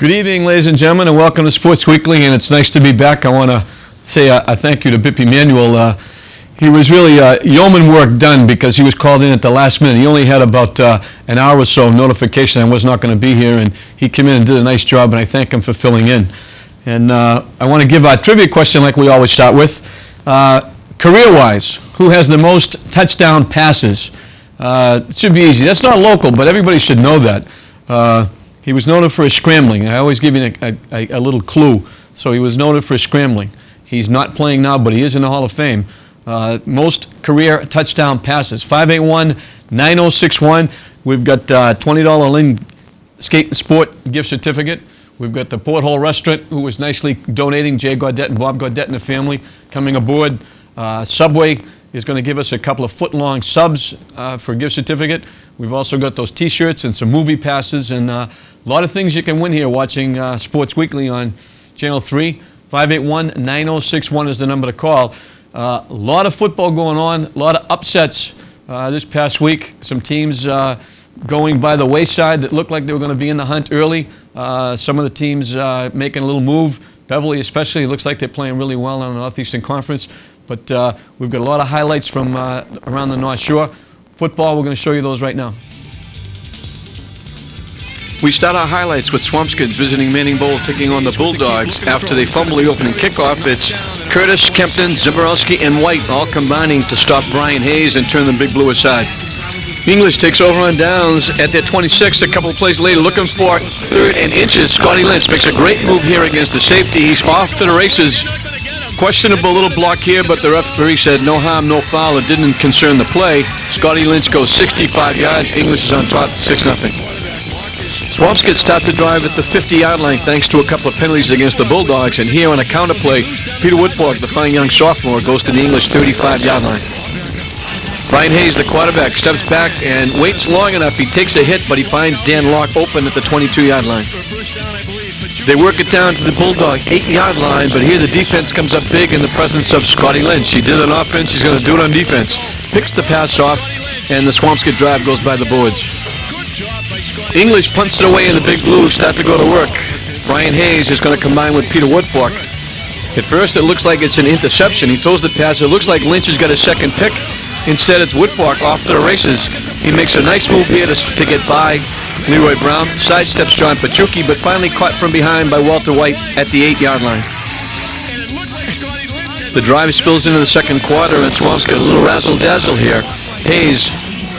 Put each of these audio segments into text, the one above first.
Good evening, ladies and gentlemen, and welcome to Sports Weekly, and it's nice to be back. I want to say a thank you to Bippy Manuel. He was really yeoman work done because he was called in at the last minute. He only had about an hour or so of notification I was not going to be here, and he came in and did a nice job, and I thank him for filling in. And I want to give a trivia question like we always start with. Career-wise, who has the most touchdown passes? It should be easy. That's not local, but everybody should know that. He was noted for his scrambling. I always give you a little clue. So he was noted for his scrambling. He's not playing now, but he is in the Hall of Fame. Most career touchdown passes. 581-9061. We've got $20 Lynn Skate and Sport gift certificate. We've got the Porthole Restaurant, who was nicely donating, Jay Gaudette and Bob Gaudette and the family coming aboard. Subway is going to give us a couple of foot-long subs for a gift certificate. We've also got those T-shirts and some movie passes and a lot of things you can win here watching Sports Weekly on Channel 3. 581-9061 is the number to call. A lot of football going on, a lot of upsets this past week. Some teams going by the wayside that looked like they were going to be in the hunt early. Some of the teams making a little move. Beverly especially, looks like they're playing really well on the Northeastern Conference. But we've got a lot of highlights from around the North Shore. Football, we're going to show you those right now. We start our highlights with Swampscott visiting Manning Bowl, taking on the Bulldogs. After they fumble the opening kickoff, it's Curtis, Kempton, Zimborowski, and White all combining to stop Brian Hayes and turn the Big Blue aside. English takes over on downs at their 26. A couple of plays later, looking for third and inches. Scotty Lynch makes a great move here against the safety. He's off to the races. Questionable little block here, but the referee said no harm, no foul. It didn't concern the play. Scotty Lynch goes 65 yards. English is on top, 6-0. Swampscott starts to drive at the 50-yard line thanks to a couple of penalties against the Bulldogs. And here on a counter play, Peter Woodfork, the fine young sophomore, goes to the English 35-yard line. Brian Hayes, the quarterback, steps back and waits long enough. He takes a hit, but he finds Dan Locke open at the 22-yard line. They work it down to the Bulldog 8-yard line, but here the defense comes up big in the presence of Scotty Lynch. He did it on offense, he's going to do it on defense. Picks the pass off, and the Swampscott drive goes by the boards. English punts it away, and the Big Blues start to go to work. Brian Hayes is going to combine with Peter Woodfork. At first, it looks like it's an interception. He throws the pass. It looks like Lynch has got a second pick. Instead, it's Woodfork off to the races. He makes a nice move here to get by Leroy Brown. Sidesteps John Pachuki, but finally caught from behind by Walter White at the 8-yard line. The drive spills into the second quarter, and Swampscott a little razzle-dazzle here. Hayes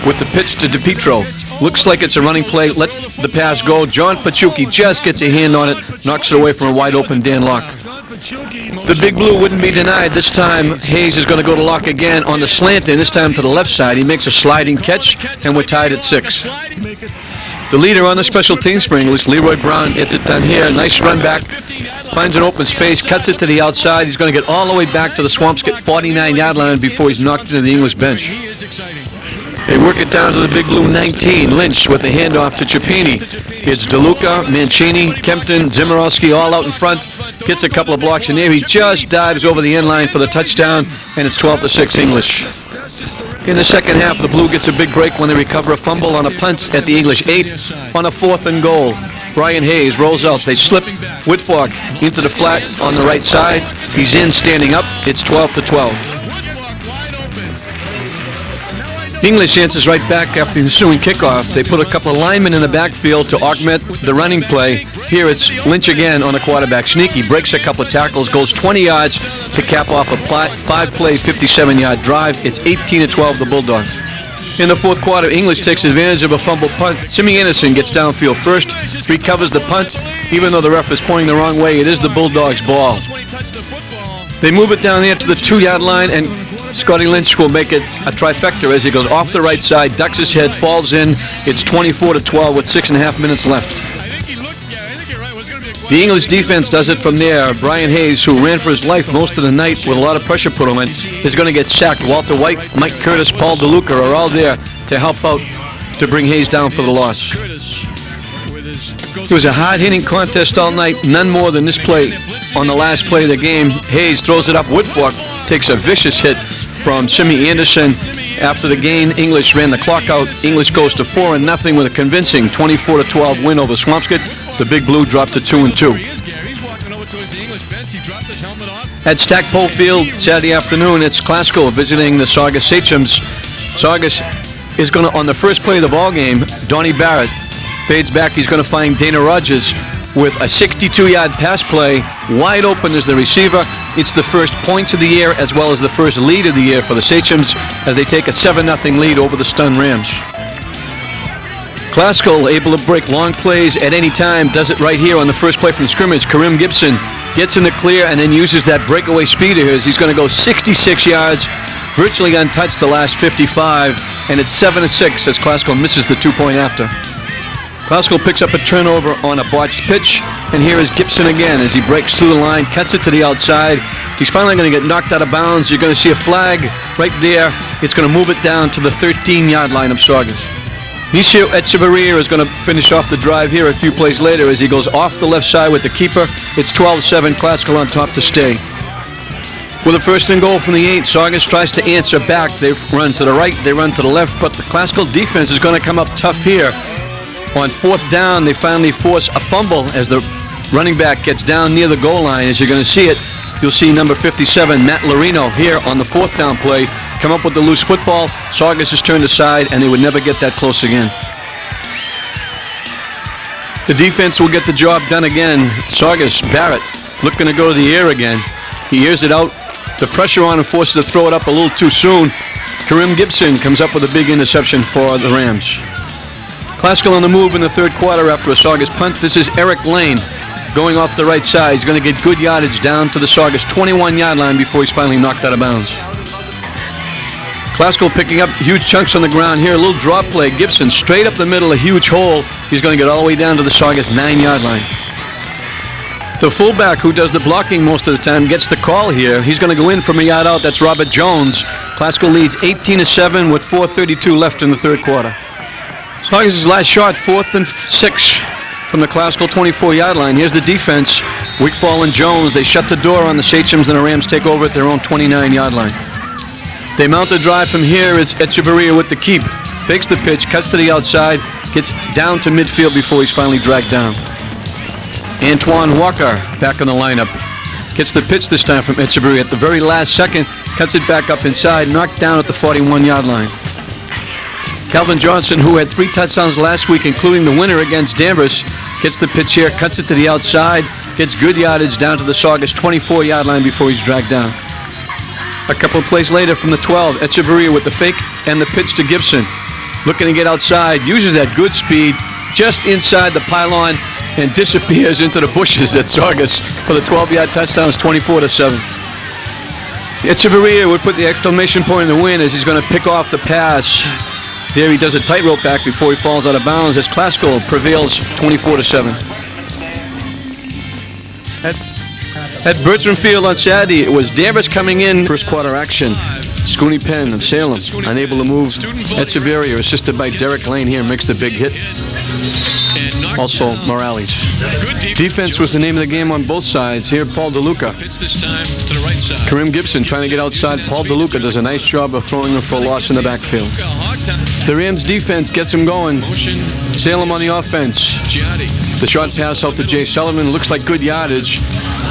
with the pitch to DePietro. Looks like it's a running play. Lets the pass go. John Pachuki just gets a hand on it, knocks it away from a wide-open Dan Locke. The Big Blue wouldn't be denied. This time, Hayes is going to go to Locke again on the slant, and this time to the left side. He makes a sliding catch, and we're tied at 6. The leader on the special teams for English, Leroy Brown, gets it done here. Nice run back. Finds an open space, cuts it to the outside. He's going to get all the way back to the Swampscott 49-yard line before he's knocked into the English bench. They work it down to the Big Blue 19. Lynch with the handoff to Cipini. It's DeLuca, Mancini, Kempton, Zimborowski all out in front. Gets a couple of blocks in there. He just dives over the end line for the touchdown, and it's 12-6 English. In the second half, the Blue gets a big break when they recover a fumble on a punt at the English 8 on a 4th and goal. Brian Hayes rolls out. They slip Woodfork into the flat on the right side. He's in standing up. It's 12-12. English answers right back after the ensuing kickoff. They put a couple of linemen in the backfield to augment the running play. Here it's Lynch again on the quarterback. Sneaky breaks a couple of tackles, goes 20 yards to cap off a 5-play, 57-yard drive. It's 18-12 the Bulldogs. In the fourth quarter, English takes advantage of a fumble punt. Simi Anderson gets downfield first, recovers the punt. Even though the ref is pointing the wrong way, it is the Bulldogs' ball. They move it down there to the 2-yard line, and Scotty Lynch will make it a trifecta as he goes off the right side, ducks his head, falls in. It's 24-12 with 6.5 minutes left. The English defense does it from there. Brian Hayes, who ran for his life most of the night with a lot of pressure put on him, is going to get sacked. Walter White, Mike Curtis, Paul DeLuca are all there to help out to bring Hayes down for the loss. It was a hard-hitting contest all night, none more than this play. On the last play of the game, Hayes throws it up. Woodfork takes a vicious hit from Simi Anderson. After the gain, English ran the clock out. English goes to 4-0 with a convincing 24-12 win over Swampscott. The Big Blue dropped to 2-2. At Stackpole Field Saturday afternoon, it's Classical visiting the Saugus Sachems. Saugus is going to, on the first play of the ball game, Donnie Barrett fades back. He's going to find Dana Rogers with a 62-yard pass play. Wide open is the receiver. It's the first points of the year as well as the first lead of the year for the Sachems as they take a 7-0 lead over the stunned Rams. Classical able to break long plays at any time. Does it right here on the first play from scrimmage. Karim Gibson gets in the clear and then uses that breakaway speed of his. He's going to go 66 yards, virtually untouched the last 55, and it's 7-6 as Classical misses the 2-point after. Classical picks up a turnover on a botched pitch, and here is Gibson again as he breaks through the line, cuts it to the outside. He's finally going to get knocked out of bounds. You're going to see a flag right there. It's going to move it down to the 13-yard line of Saugus. Nisio Echeverria is going to finish off the drive here a few plays later as he goes off the left side with the keeper. It's 12-7, Classical on top to stay. With a first and goal from the 8, Saugus tries to answer back. They run to the right, they run to the left, but the Classical defense is going to come up tough here. On fourth down, they finally force a fumble as the running back gets down near the goal line. As you're going to see it, you'll see number 57, Matt Larino, here on the fourth down play, come up with the loose football. Saugus is turned aside, and they would never get that close again. The defense will get the job done again. Saugus, Barrett, looking to go to the air again. He airs it out. The pressure on him forces to throw it up a little too soon. Karim Gibson comes up with a big interception for the Rams. Classical on the move in the third quarter after a Saugus punt. This is Eric Lane going off the right side. He's going to get good yardage down to the Saugus 21-yard line before he's finally knocked out of bounds. Classical picking up huge chunks on the ground here. A little drop play. Gibson straight up the middle, a huge hole. He's going to get all the way down to the Saugus 9-yard line. The fullback who does the blocking most of the time gets the call here. He's going to go in from a yard out. That's Robert Jones. Classical leads 18-7 with 4:32 left in the third quarter. Saugus' last shot, 4th and 6 from the Classical 24-yard line. Here's the defense. Wickfall and Jones, they shut the door on the Sachems, and the Rams take over at their own 29-yard line. They mount the drive from here. It's Echeverria with the keep. Fakes the pitch, cuts to the outside, gets down to midfield before he's finally dragged down. Antoine Walker back in the lineup. Gets the pitch this time from Echeverria at the very last second, cuts it back up inside, knocked down at the 41-yard line. Calvin Johnson, who had 3 touchdowns last week, including the winner against Danvers, gets the pitch here, cuts it to the outside, gets good yardage down to the Saugus 24-yard line before he's dragged down. A couple of plays later from the 12, Echeverria with the fake and the pitch to Gibson. Looking to get outside, uses that good speed just inside the pylon and disappears into the bushes at Saugus for the 12-yard touchdowns, 24-7. Echeverria would put the exclamation point in the win as he's going to pick off the pass. There he does a tightrope back before he falls out of bounds as Classical prevails 24-7. At Bertram Field on Saturday, it was Danvers coming in. First quarter action. Scooney Penn of Salem, unable to move. Echeverria, assisted by Derek Lane here, makes the big hit. Also, Morales. Defense was the name of the game on both sides. Here, Paul DeLuca. Karim Gibson trying to get outside. Paul DeLuca does a nice job of throwing him for a loss in the backfield. The Rams defense gets him going. Salem on the offense. The short pass out to Jay Sullivan. Looks like good yardage.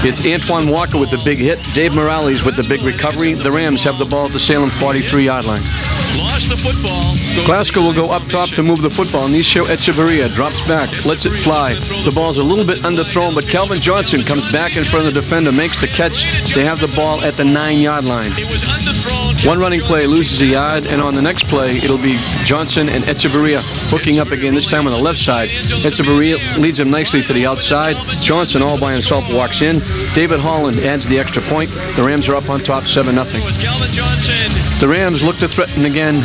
It's Antoine Walker with the big hit. Dave Morales with the big recovery. The Rams have the ball at the Salem 43-yard line. Lost the football. Classical will go up top to move the football. Nisio Echeverria drops back, lets it fly. The ball's a little bit underthrown, but Calvin Johnson comes back in front of the defender, makes the catch. They have the ball at the 9-yard line. One running play loses a yard, and on the next play, it'll be Johnson and Echeverria hooking up again, this time on the left side. Echeverria leads him nicely to the outside. Johnson all by himself walks in. David Holland adds the extra point. The Rams are up on top 7-0. The Rams look to threaten again,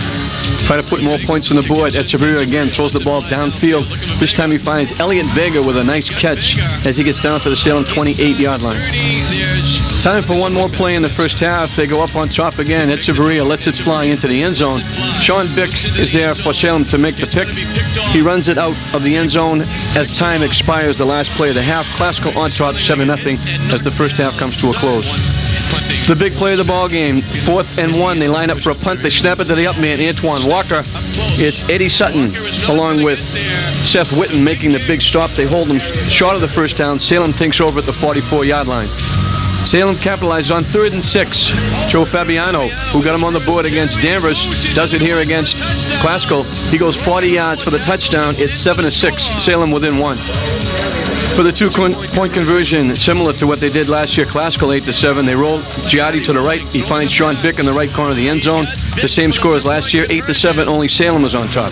try to put more points on the board. Echeverria again throws the ball downfield. This time he finds Elliot Vega with a nice catch as he gets down to the Salem 28-yard line. Time for one more play in the first half. They go up on top again. Echeverria lets it fly into the end zone. Sean Bick is there for Salem to make the pick. He runs it out of the end zone as time expires, the last play of the half. Classical on top 7-0 as the first half comes to a close. The big play of the ball game, 4th and 1. They line up for a punt. They snap it to the up man, Antoine Walker. It's Eddie Sutton along with Seth Witten making the big stop. They hold them short of the first down. Salem takes over at the 44-yard line. Salem capitalized on 3rd and 6. Joe Fabiano, who got him on the board against Danvers, does it here against Classical. He goes 40 yards for the touchdown. It's 7-6. Salem within 1. For the 2-point conversion, similar to what they did last year, Classical 8-7. They roll Giardi to the right. He finds Sean Bick in the right corner of the end zone. The same score as last year, 8-7. Only Salem was on top.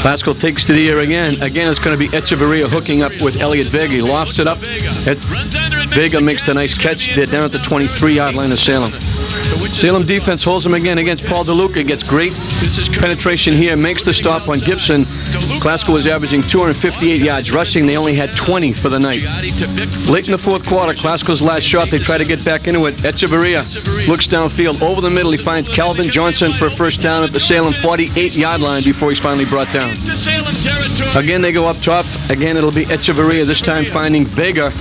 Classical takes to the air again. Again, it's going to be Echeverria hooking up with Elliot Vega. He lofts it up. Vega makes the nice catch. They're down at the 23-yard line of Salem. Salem defense holds him again against Paul DeLuca. Gets great penetration here. Makes the stop on Gibson. Classical was averaging 258 yards rushing. They only had 20 for the night. Late in the 4th quarter, Classical's last shot. They try to get back into it. Echeverria looks downfield. Over the middle, he finds Calvin Johnson for a first down at the Salem 48-yard line before he's finally brought down. Again, they go up top. Again, it'll be Echeverria, this time finding Vega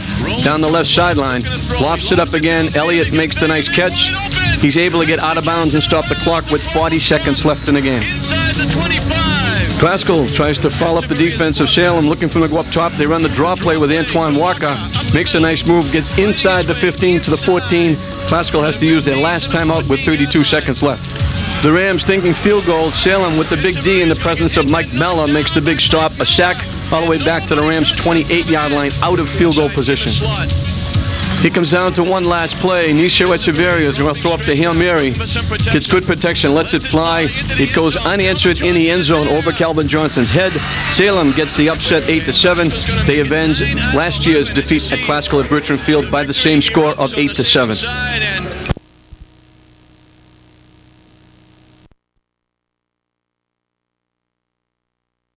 down the left sideline. Lofts it up again. Elliott makes the nice catch. He's able to get out of bounds and stop the clock with 40 seconds left in the game. Classical tries to foul up the defense of Salem, looking for them to go up top. They run the draw play with Antoine Walker. Makes a nice move, gets inside the 15 to the 14. Classical has to use their last timeout with 32 seconds left. The Rams thinking field goal. Salem with the big D in the presence of Mike Mella makes the big stop. A sack all the way back to the Rams' 28-yard line out of field goal position. He comes down to one last play. Nisha Echeverria is going to throw up the Hail Mary. Gets good protection, lets it fly. It goes unanswered in the end zone over Calvin Johnson's head. Salem gets the upset 8-7. They avenge last year's defeat at Classical at Bertrand Field by the same score of 8-7.